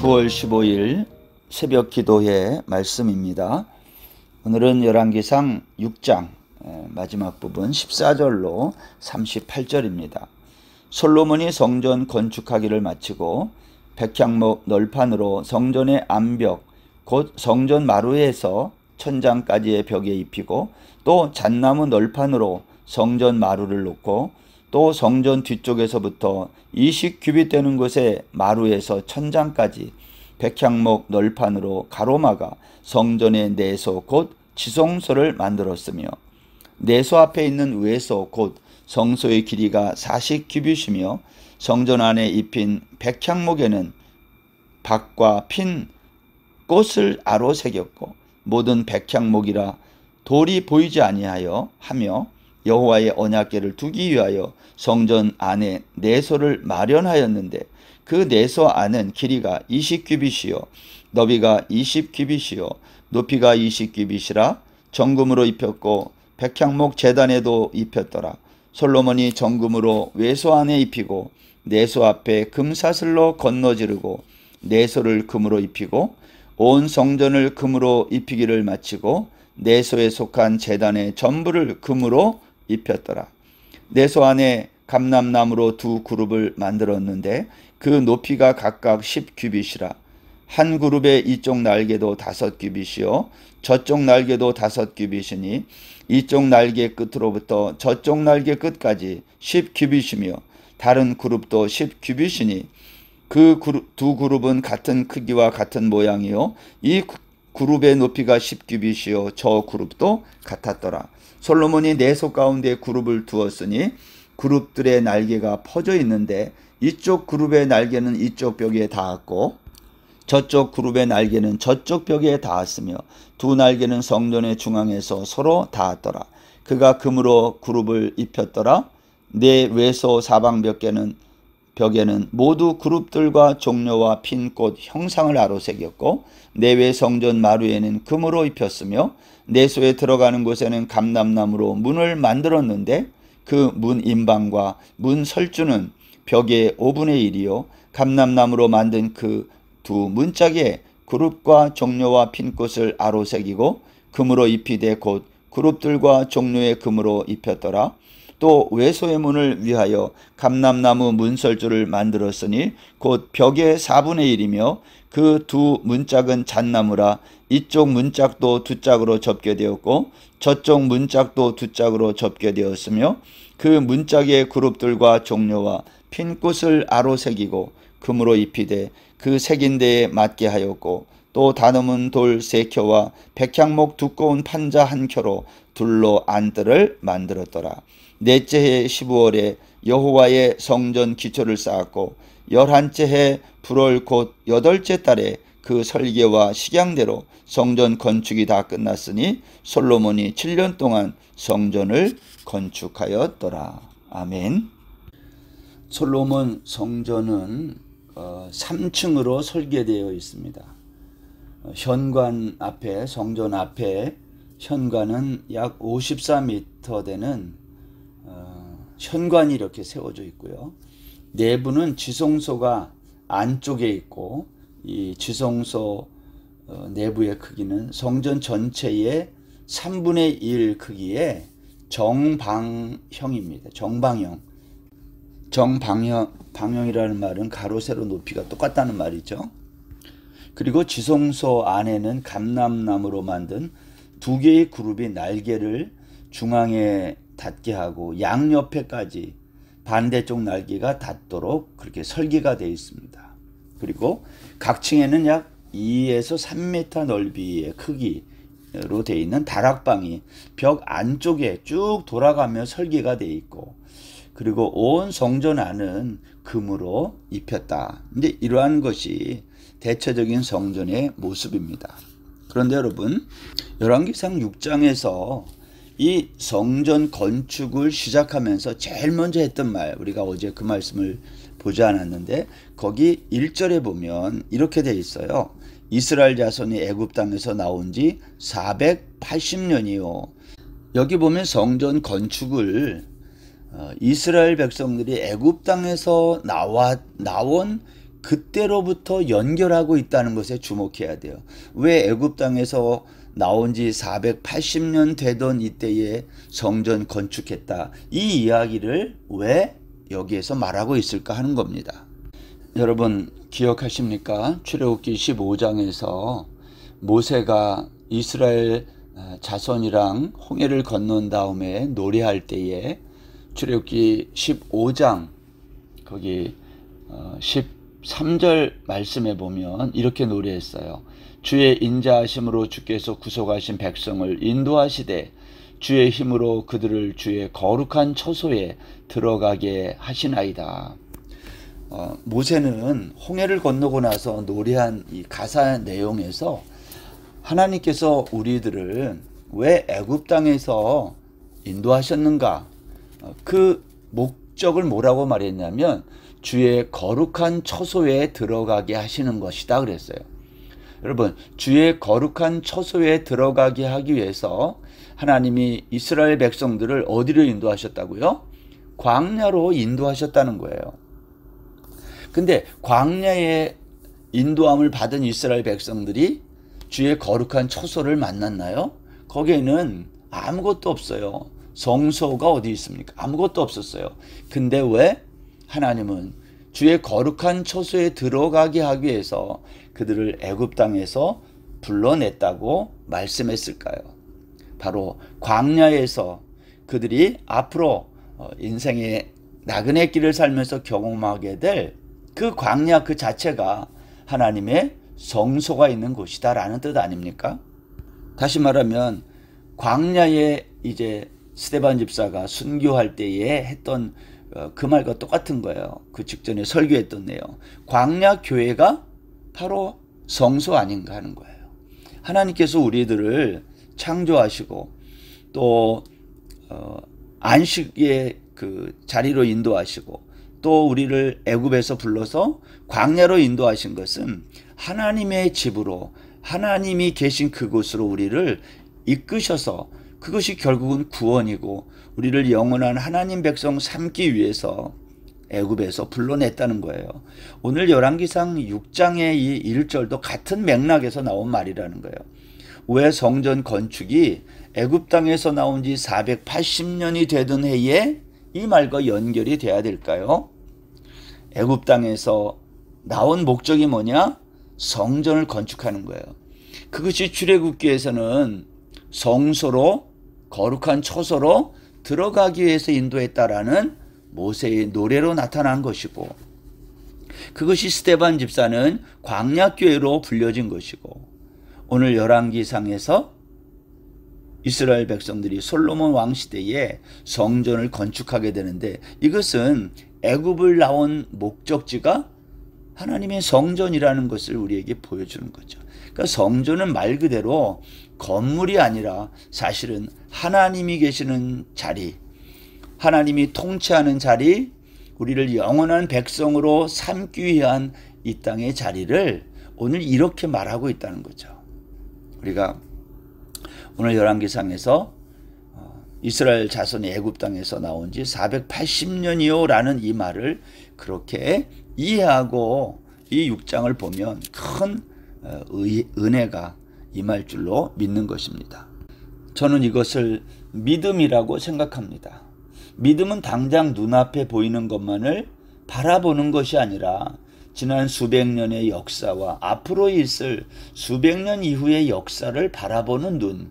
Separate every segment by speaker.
Speaker 1: 9월 15일 새벽 기도의 말씀입니다. 오늘은 열왕기상 6장 마지막 부분 14절로 38절입니다. 솔로몬이 성전 건축하기를 마치고 백향목 널판으로 성전의 암벽 곧 성전 마루에서 천장까지의 벽에 입히고 또 잣나무 널판으로 성전 마루를 놓고 또 성전 뒤쪽에서부터 20규빗 되는 곳에 마루에서 천장까지 백향목 널판으로 가로막아 성전의 내소 곧 지성소를 만들었으며 내소 앞에 있는 외소 곧 성소의 길이가 40규빗이며 성전 안에 입힌 백향목에는 박과 핀 꽃을 아로 새겼고 모든 백향목이라 돌이 보이지 아니하여 하며 여호와의 언약궤를 두기 위하여 성전 안에 내소를 마련하였는데 그 내소 안은 길이가 20규빗이요 너비가 20규빗이요 높이가 20규빗이라 정금으로 입혔고 백향목 제단에도 입혔더라. 솔로몬이 정금으로 외소 안에 입히고 내소 앞에 금사슬로 건너지르고 내소를 금으로 입히고 온 성전을 금으로 입히기를 마치고 내소에 속한 제단의 전부를 금으로 입혔더라. 내소 안에 감람나무로 두 그룹을 만들었는데 그 높이가 각각 10규빗이라 한 그룹의 이쪽 날개도 5규빗이요 저쪽 날개도 5규빗이니 이쪽 날개 끝으로부터 저쪽 날개 끝까지 10규빗이며 다른 그룹도 10규빗이니 그 두 그룹은 같은 크기와 같은 모양이요 이 그룹의 높이가 10규빗이요 저 그룹도 같았더라. 솔로몬이 내소 가운데 그룹을 두었으니 그룹들의 날개가 퍼져 있는데 이쪽 그룹의 날개는 이쪽 벽에 닿았고 저쪽 그룹의 날개는 저쪽 벽에 닿았으며 두 날개는 성전의 중앙에서 서로 닿았더라. 그가 금으로 그룹을 입혔더라. 네 외소 사방벽에는 모두 그룹들과 종려와 핀 꽃 형상을 아로새겼고 내외 성전 마루에는 금으로 입혔으며 내소에 들어가는 곳에는 감람나무로 문을 만들었는데 그 문 인방과 문 설주는 벽의 5분의 1이요 감람나무로 만든 그 두 문짝에 그룹과 종려와 핀 꽃을 아로새기고 금으로 입히되 곧 그룹들과 종려의 금으로 입혔더라. 또 외소의 문을 위하여 감람나무 문설주를 만들었으니 곧 벽의 4분의 1이며 그 두 문짝은 잣나무라 이쪽 문짝도 두 짝으로 접게 되었고 저쪽 문짝도 두 짝으로 접게 되었으며 그 문짝의 그룹들과 종려와 핀 꽃을 아로새기고 금으로 입히되 그 새긴 데에 맞게 하였고 또 다듬은 돌 3켜와 백향목 두꺼운 판자 1켜로 둘로 안뜰을 만들었더라. 넷째 해 15월에 여호와의 성전 기초를 쌓았고 11째 해 불월 곧 8째 달에 그 설계와 식양대로 성전 건축이 다 끝났으니 솔로몬이 7년 동안 성전을 건축하였더라. 아멘. 솔로몬 성전은 3층으로 설계되어 있습니다. 현관 앞에 성전 앞에 현관은 약 54m 되는 현관이 이렇게 세워져 있고요. 내부는 지성소가 안쪽에 있고 이 지성소 내부의 크기는 성전 전체의 3분의 1 크기의 정방형입니다. 방형이라는 말은 가로 세로 높이가 똑같다는 말이죠. 그리고 지성소 안에는 감람나무로 만든 2개의 그룹이 날개를 중앙에 닿게 하고 양옆에까지 반대쪽 날개가 닿도록 그렇게 설계가 되어 있습니다. 그리고 각 층에는 약 2에서 3m 넓이의 크기로 되어 있는 다락방이 벽 안쪽에 쭉 돌아가며 설계가 되어 있고 그리고 온 성전 안은 금으로 입혔다. 근데 이러한 것이 대체적인 성전의 모습입니다. 그런데 여러분, 열왕기상 6장에서 이 성전 건축을 시작하면서 제일 먼저 했던 말, 우리가 어제 그 말씀을 보지 않았는데 거기 1절에 보면 이렇게 돼 있어요. 이스라엘 자손이 애굽 땅에서 나온 지 480년이요. 여기 보면 성전 건축을 이스라엘 백성들이 애굽 땅에서 나온 그때로부터 연결하고 있다는 것에 주목해야 돼요. 왜 애굽 땅에서 나온 지 480년 되던 이때에 성전 건축했다. 이 이야기를 왜 여기에서 말하고 있을까 하는 겁니다. 여러분 기억하십니까? 출애굽기 15장에서 모세가 이스라엘 자손이랑 홍해를 건넌 다음에 노래할 때에 출애굽기 15장 거기 13절 말씀에 보면 이렇게 노래했어요. 주의 인자하심으로 주께서 구속하신 백성을 인도하시되 주의 힘으로 그들을 주의 거룩한 처소에 들어가게 하시나이다. 모세는 홍해를 건너고 나서 노래한 이 가사 내용에서 하나님께서 우리들을 왜 애굽 땅에서 인도하셨는가? 그 목적을 뭐라고 말했냐면 주의 거룩한 처소에 들어가게 하시는 것이다 그랬어요. 여러분, 주의 거룩한 처소에 들어가게 하기 위해서 하나님이 이스라엘 백성들을 어디로 인도하셨다고요? 광야로 인도하셨다는 거예요. 근데 광야에 인도함을 받은 이스라엘 백성들이 주의 거룩한 처소를 만났나요? 거기에는 아무것도 없어요. 성소가 어디 있습니까? 아무것도 없었어요. 근데 왜 하나님은 주의 거룩한 처소에 들어가게 하기 위해서 그들을 애굽 땅에서 불러냈다고 말씀했을까요? 바로 광야에서 그들이 앞으로 인생의 나그네 길을 살면서 경험하게 될 그 광야 그 자체가 하나님의 성소가 있는 곳이다라는 뜻 아닙니까? 다시 말하면 광야에 이제 스데반 집사가 순교할 때에 했던 그 말과 똑같은 거예요. 그 직전에 설교했던 내용. 광야 교회가 바로 성소 아닌가 하는 거예요. 하나님께서 우리들을 창조하시고 또 안식의 그 자리로 인도하시고 또 우리를 애굽에서 불러서 광야로 인도하신 것은 하나님의 집으로 하나님이 계신 그곳으로 우리를 이끄셔서 그것이 결국은 구원이고 우리를 영원한 하나님 백성 삼기 위해서 애굽에서 불러냈다는 거예요. 오늘 열왕기상 6장의 이 1절도 같은 맥락에서 나온 말이라는 거예요. 왜 성전 건축이 애굽 땅에서 나온 지 480년이 되던 해에 이 말과 연결이 돼야 될까요? 애굽 땅에서 나온 목적이 뭐냐? 성전을 건축하는 거예요. 그것이 출애굽기에서는 성소로 거룩한 처소로 들어가기 위해서 인도했다라는 모세의 노래로 나타난 것이고 그것이 스데반 집사는 광야교회로 불려진 것이고 오늘 열왕기상에서 이스라엘 백성들이 솔로몬 왕 시대에 성전을 건축하게 되는데 이것은 애굽을 나온 목적지가 하나님의 성전이라는 것을 우리에게 보여주는 거죠. 그러니까 성전은 말 그대로 건물이 아니라 사실은 하나님이 계시는 자리, 하나님이 통치하는 자리, 우리를 영원한 백성으로 삼기 위한 이 땅의 자리를 오늘 이렇게 말하고 있다는 거죠. 우리가 오늘 열왕기상에서 이스라엘 자손이 애굽 땅에서 나온 지 480년이요 라는 이 말을 그렇게 이해하고 이 6장을 보면 큰 은혜가 임할 줄로 믿는 것입니다. 저는 이것을 믿음이라고 생각합니다. 믿음은 당장 눈앞에 보이는 것만을 바라보는 것이 아니라 지난 수백 년의 역사와 앞으로 있을 수백 년 이후의 역사를 바라보는 눈,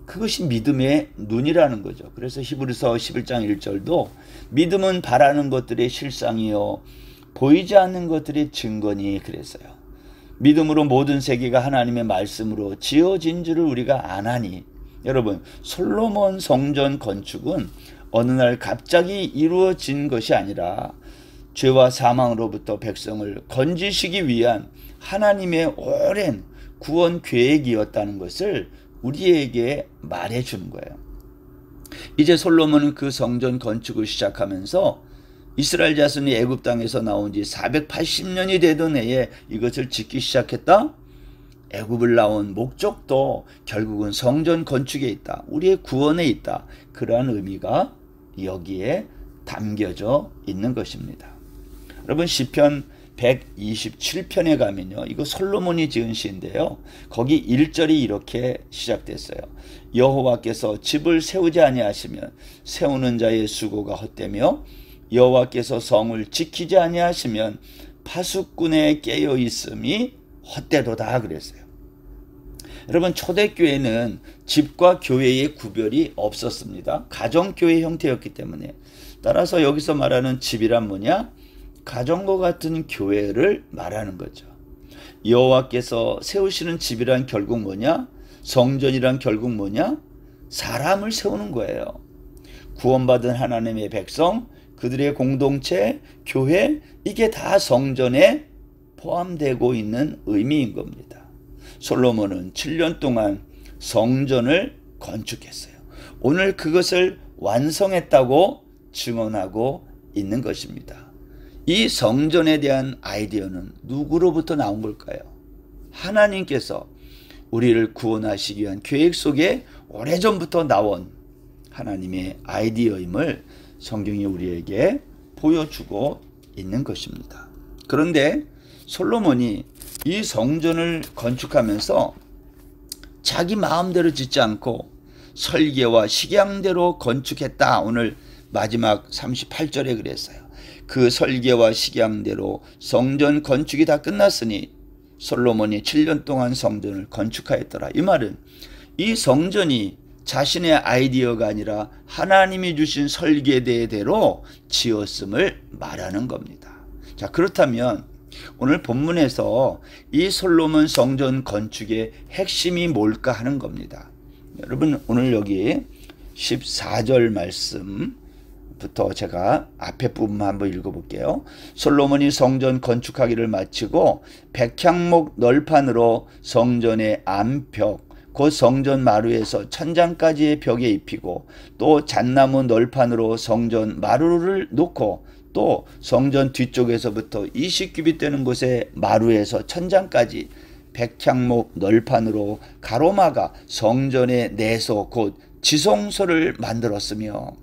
Speaker 1: 그것이 믿음의 눈이라는 거죠. 그래서 히브리서 11장 1절도 믿음은 바라는 것들의 실상이요 보이지 않는 것들의 증거니 그랬어요. 믿음으로 모든 세계가 하나님의 말씀으로 지어진 줄을 우리가 아나니. 여러분, 솔로몬 성전 건축은 어느 날 갑자기 이루어진 것이 아니라 죄와 사망으로부터 백성을 건지시기 위한 하나님의 오랜 구원 계획이었다는 것을 우리에게 말해주는 거예요. 이제 솔로몬은 그 성전 건축을 시작하면서 이스라엘 자손이 애굽 땅에서 나온 지 480년이 되던 해에 이것을 짓기 시작했다. 애굽을 나온 목적도 결국은 성전 건축에 있다. 우리의 구원에 있다. 그러한 의미가 여기에 담겨져 있는 것입니다. 여러분 시편 127편에 가면요, 이거 솔로몬이 지은 시인데요, 거기 1절이 이렇게 시작됐어요. 여호와께서 집을 세우지 아니하시면 세우는 자의 수고가 헛되며 여호와께서 성을 지키지 아니하시면 파수꾼의 깨어 있음이 헛되도다 그랬어요. 여러분, 초대교회는 집과 교회의 구별이 없었습니다. 가정교회 형태였기 때문에. 따라서 여기서 말하는 집이란 뭐냐? 가정과 같은 교회를 말하는 거죠. 여호와께서 세우시는 집이란 결국 뭐냐? 성전이란 결국 뭐냐? 사람을 세우는 거예요. 구원받은 하나님의 백성, 그들의 공동체, 교회, 이게 다 성전에 포함되고 있는 의미인 겁니다. 솔로몬은 7년 동안 성전을 건축했어요. 오늘 그것을 완성했다고 증언하고 있는 것입니다. 이 성전에 대한 아이디어는 누구로부터 나온 걸까요? 하나님께서 우리를 구원하시기 위한 계획 속에 오래전부터 나온 하나님의 아이디어임을 성경이 우리에게 보여주고 있는 것입니다. 그런데 솔로몬이 이 성전을 건축하면서 자기 마음대로 짓지 않고 설계와 식양대로 건축했다. 오늘 마지막 38절에 그랬어요. 그 설계와 식양대로 성전 건축이 다 끝났으니 솔로몬이 7년 동안 성전을 건축하였더라. 이 말은 이 성전이 자신의 아이디어가 아니라 하나님이 주신 설계대로 지었음을 말하는 겁니다. 자, 그렇다면 오늘 본문에서 이 솔로몬 성전 건축의 핵심이 뭘까 하는 겁니다. 여러분, 오늘 여기 14절 말씀부터 제가 앞에 부분만 한번 읽어볼게요. 솔로몬이 성전 건축하기를 마치고 백향목 널판으로 성전의 안벽 곧 성전 마루에서 천장까지의 벽에 입히고 또 잣나무 널판으로 성전 마루를 놓고 또 성전 뒤쪽에서부터 20규빗 되는 곳에 마루에서 천장까지 백향목 널판으로 가로막아 성전의 내소 곧 지성소를 만들었으며,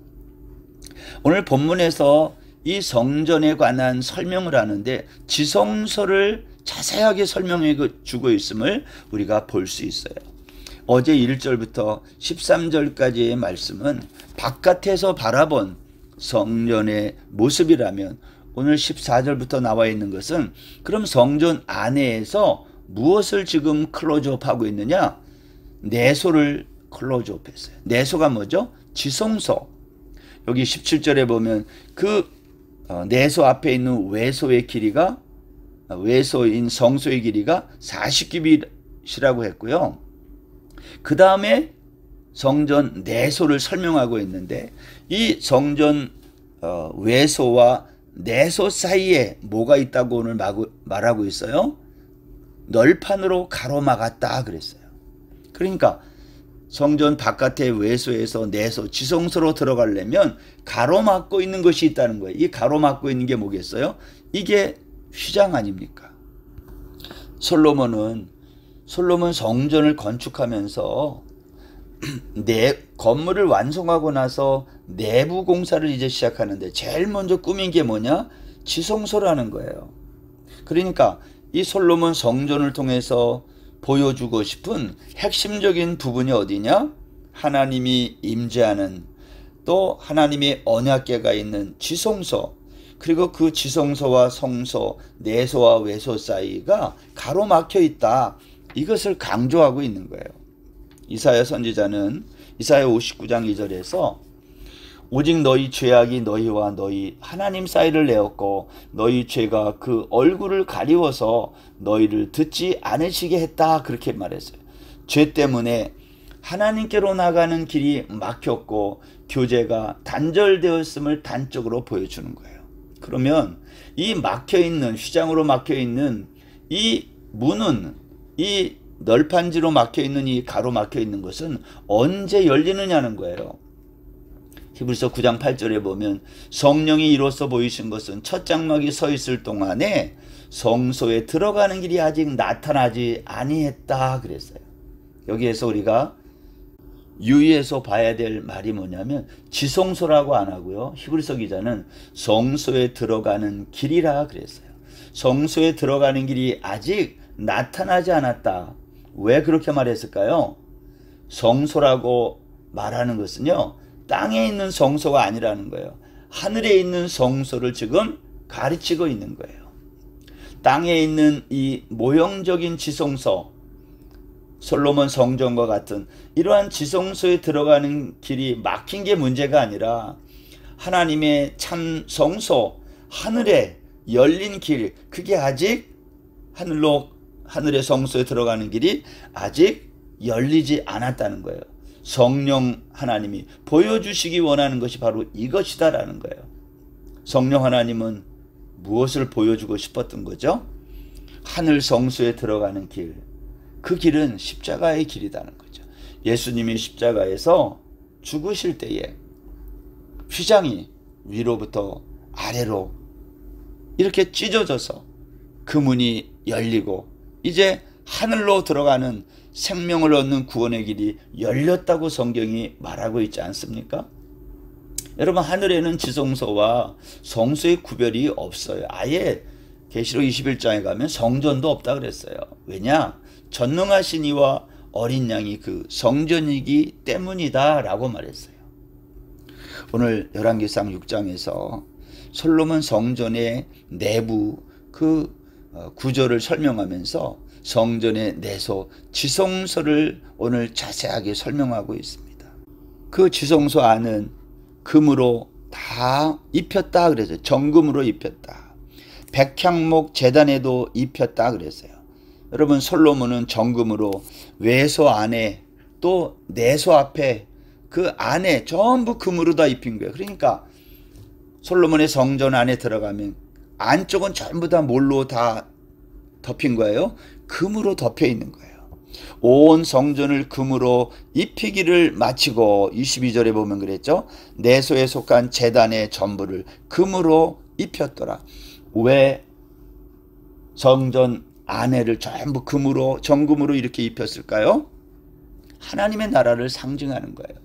Speaker 1: 오늘 본문에서 이 성전에 관한 설명을 하는데 지성소를 자세하게 설명해 주고 있음을 우리가 볼 수 있어요. 어제 1절부터 13절까지의 말씀은 바깥에서 바라본 성전의 모습이라면 오늘 14절부터 나와 있는 것은 그럼 성전 안에서 무엇을 지금 클로즈업하고 있느냐? 내소를 클로즈업했어요. 내소가 뭐죠? 지성소. 여기 17절에 보면 그 내소 앞에 있는 외소의 길이가 외소인 성소의 길이가 40규빗이라고 했고요. 그 다음에 성전 내소를 설명하고 있는데 이 성전 외소와 내소 사이에 뭐가 있다고 오늘 말하고 있어요? 널판으로 가로막았다 그랬어요. 그러니까 성전 바깥의 외소에서 내소 지성소로 들어가려면 가로막고 있는 것이 있다는 거예요. 이 가로막고 있는 게 뭐겠어요? 이게 휘장 아닙니까? 솔로몬 성전을 건축하면서 건물을 완성하고 나서 내부 공사를 이제 시작하는데 제일 먼저 꾸민 게 뭐냐? 지성소라는 거예요. 그러니까 이 솔로몬 성전을 통해서 보여주고 싶은 핵심적인 부분이 어디냐? 하나님이 임재하는 또 하나님의 언약궤가 있는 지성소, 그리고 그 지성소와 성소, 내소와 외소 사이가 가로막혀 있다. 이것을 강조하고 있는 거예요. 이사야 선지자는 이사야 59장 2절에서 오직 너희 죄악이 너희와 너희 하나님 사이를 내었고 너희 죄가 그 얼굴을 가리워서 너희를 듣지 않으시게 했다. 그렇게 말했어요. 죄 때문에 하나님께로 나가는 길이 막혔고 교제가 단절되었음을 단적으로 보여주는 거예요. 그러면 이 막혀있는 휘장으로 막혀있는 이 문은 이 널판지로 막혀있는 이 가로 막혀있는 것은 언제 열리느냐는 거예요. 히브리서 9장 8절에 보면 성령이 이로써 보이신 것은 첫 장막이 서 있을 동안에 성소에 들어가는 길이 아직 나타나지 아니했다 그랬어요. 여기에서 우리가 유의해서 봐야 될 말이 뭐냐면 지성소라고 안 하고요. 히브리서 기자는 성소에 들어가는 길이라 그랬어요. 성소에 들어가는 길이 아직 나타나지 않았다. 왜 그렇게 말했을까요? 성소라고 말하는 것은요, 땅에 있는 성소가 아니라는 거예요. 하늘에 있는 성소를 지금 가르치고 있는 거예요. 땅에 있는 이 모형적인 지성소, 솔로몬 성전과 같은 이러한 지성소에 들어가는 길이 막힌 게 문제가 아니라 하나님의 참 성소, 하늘에 열린 길, 그게 아직 하늘의 성소에 들어가는 길이 아직 열리지 않았다는 거예요. 성령 하나님이 보여주시기 원하는 것이 바로 이것이다라는 거예요. 성령 하나님은 무엇을 보여주고 싶었던 거죠? 하늘 성소에 들어가는 길, 그 길은 십자가의 길이라는 거죠. 예수님이 십자가에서 죽으실 때에 휘장이 위로부터 아래로 이렇게 찢어져서 그 문이 열리고 이제 하늘로 들어가는 생명을 얻는 구원의 길이 열렸다고 성경이 말하고 있지 않습니까? 여러분, 하늘에는 지성소와 성소의 구별이 없어요. 아예 계시록 21장에 가면 성전도 없다 그랬어요. 왜냐? 전능하신 이와 어린 양이 그 성전이기 때문이다 라고 말했어요. 오늘 열왕기상 6장에서 솔로몬 성전의 내부 그 구조를 설명하면서 성전의 내소 지성소를 오늘 자세하게 설명하고 있습니다. 그 지성소 안은 금으로 다 입혔다 그랬어요. 정금으로 입혔다. 백향목 제단에도 입혔다 그랬어요. 여러분, 솔로몬은 정금으로 외소 안에 또 내소 앞에 그 안에 전부 금으로 다 입힌 거예요. 그러니까 솔로몬의 성전 안에 들어가면 안쪽은 전부 다 뭘로 다 덮인 거예요? 금으로 덮여 있는 거예요. 온 성전을 금으로 입히기를 마치고 22절에 보면 그랬죠. 내소에 속한 제단의 전부를 금으로 입혔더라. 왜 성전 안에를 전부 금으로 정금으로 이렇게 입혔을까요? 하나님의 나라를 상징하는 거예요.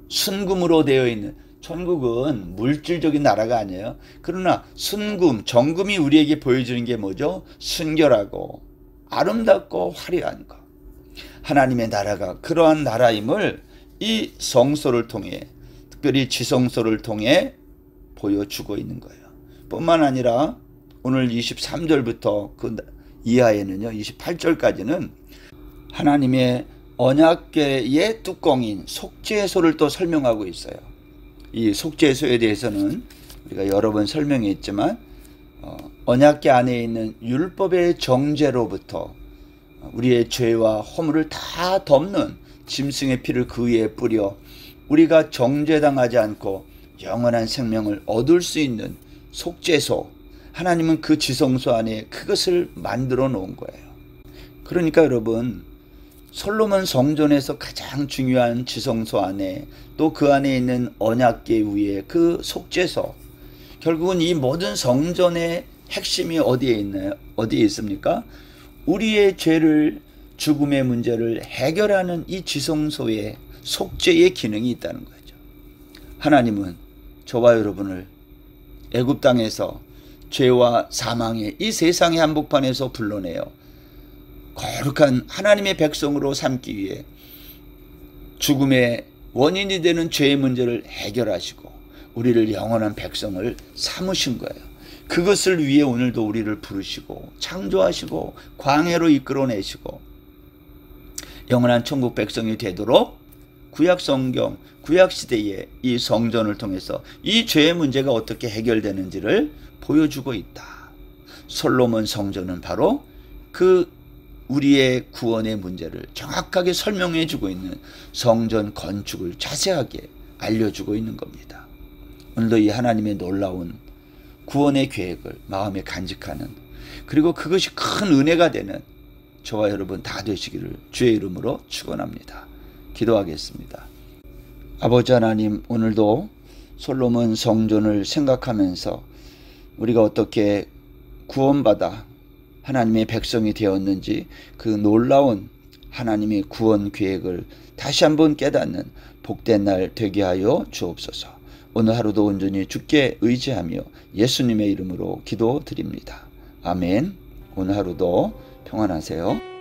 Speaker 1: 순금으로 되어 있는, 천국은 물질적인 나라가 아니에요. 그러나 순금, 정금이 우리에게 보여주는 게 뭐죠? 순결하고 아름답고 화려한 것. 하나님의 나라가 그러한 나라임을 이 성소를 통해, 특별히 지성소를 통해 보여주고 있는 거예요. 뿐만 아니라 오늘 23절부터 그 이하에는요, 28절까지는 하나님의 언약궤의 뚜껑인 속죄소를 또 설명하고 있어요. 이 속죄소에 대해서는 우리가 여러 번 설명했지만 언약궤 안에 있는 율법의 정죄로부터 우리의 죄와 허물을 다 덮는 짐승의 피를 그 위에 뿌려 우리가 정죄당하지 않고 영원한 생명을 얻을 수 있는 속죄소, 하나님은 그 지성소 안에 그것을 만들어 놓은 거예요. 그러니까 여러분, 솔로몬 성전에서 가장 중요한 지성소 안에 또 그 안에 있는 언약궤 위에 그 속죄소, 결국은 이 모든 성전의 핵심이 어디에 있나요? 어디에 있습니까? 우리의 죄를, 죽음의 문제를 해결하는 이 지성소에 속죄의 기능이 있다는 거죠. 하나님은 저와 여러분을 애굽 땅에서 죄와 사망의 이 세상의 한복판에서 불러내어 거룩한 하나님의 백성으로 삼기 위해 죽음의 원인이 되는 죄의 문제를 해결하시고 우리를 영원한 백성을 삼으신 거예요. 그것을 위해 오늘도 우리를 부르시고 창조하시고 광야로 이끌어내시고 영원한 천국 백성이 되도록 구약 성경, 구약 시대의 이 성전을 통해서 이 죄의 문제가 어떻게 해결되는지를 보여주고 있다. 솔로몬 성전은 바로 그 우리의 구원의 문제를 정확하게 설명해 주고 있는 성전 건축을 자세하게 알려주고 있는 겁니다. 오늘도 이 하나님의 놀라운 구원의 계획을 마음에 간직하는, 그리고 그것이 큰 은혜가 되는 저와 여러분 다 되시기를 주의 이름으로 축원합니다. 기도하겠습니다. 아버지 하나님, 오늘도 솔로몬 성전을 생각하면서 우리가 어떻게 구원받아 하나님의 백성이 되었는지 그 놀라운 하나님의 구원 계획을 다시 한번 깨닫는 복된 날 되게 하여 주옵소서. 오늘 하루도 온전히 주께 의지하며 예수님의 이름으로 기도드립니다. 아멘. 오늘 하루도 평안하세요.